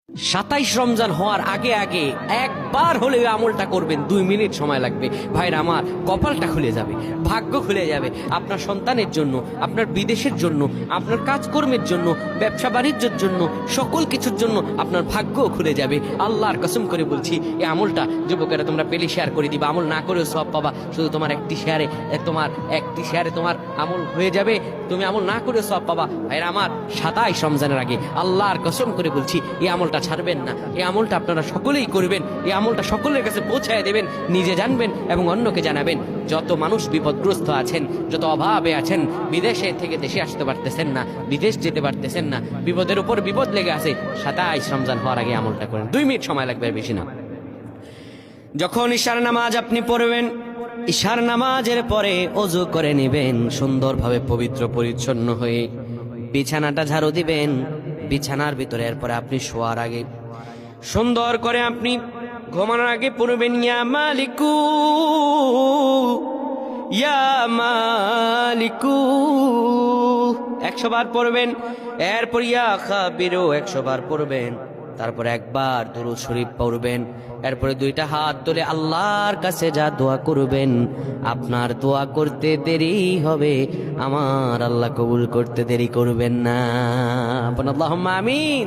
27 রমজান হওয়ার আগে আগে একবার হলে আমলটা করবেন, 2 মিনিট সময় লাগবে। ভাইরা আমার, কপালটা খুলে যাবে, ভাগ্য খুলে যাবে। আপনার সন্তানের জন্য, আপনার বিদেশের জন্য, আপনার কাজকর্মের জন্য, ব্যবসা বাণিজ্যের জন্য, সকল কিছুর জন্য আপনার ভাগ্যও খুলে যাবে। আল্লাহর কসম করে বলছি, এই আমলটা যুবকেরা তোমরা পেলে শেয়ার করে দিবা। আমল না করেও সব পাবা, শুধু তোমার একটি শেয়ারে তোমার আমল হয়ে যাবে। তুমি আমল না করেও সব পাবা। ভাইরা আমার, 27 রমজানের আগে আল্লাহর কসম করে বলছি, এই আমলটা ছাড়বেন না। এই আমলটা আপনারা সকলেই করবেন, এই আমলটা সকলের কাছে পৌঁছায় দেবেন, নিজে জানবেন এবং অন্যকে জানাবেন। যত মানুষ বিপদগ্রস্ত আছেন, যত অভাবে আছেন, বিদেশে থেকে দেশে আসতে পারতেছেন না, বিদেশ যেতে পারতেছেন না, বিপদের উপর বিপদ লেগে আছে, 27 রমজান হওয়ার আগে আমলটা করেন। 2 মিনিট সময় লাগবে, বেশি না। যখন ঈশার নামাজ আপনি পড়বেন, ঈশার নামাজের পরে ওযু করে নেবেন, সুন্দরভাবে পবিত্র পরিচ্ছন্ন হয়ে বিছানাটা ঝাড়ু দিবেন। বিছানার ভিতরে এরপরে আপনি শোয়ার আগে সুন্দর করে আপনি ঘুমানোর আগে পড়বেন, ইয়া মালিকু ইয়া মালিকু 100 বার পড়বেন। এরপর ইয়া খাবিরু 100 বার পড়বেন। তারপর একবার দুরূদ শরীফ পড়বেন। এরপরে 2টা হাত তুলে আল্লাহর কাছে যা দোয়া করবেন, আপনার দোয়া করতে দেরি হবে, আমার আল্লাহ কবুল করতে দেরি করবেন না। আল্লাহুম্মা আমিন।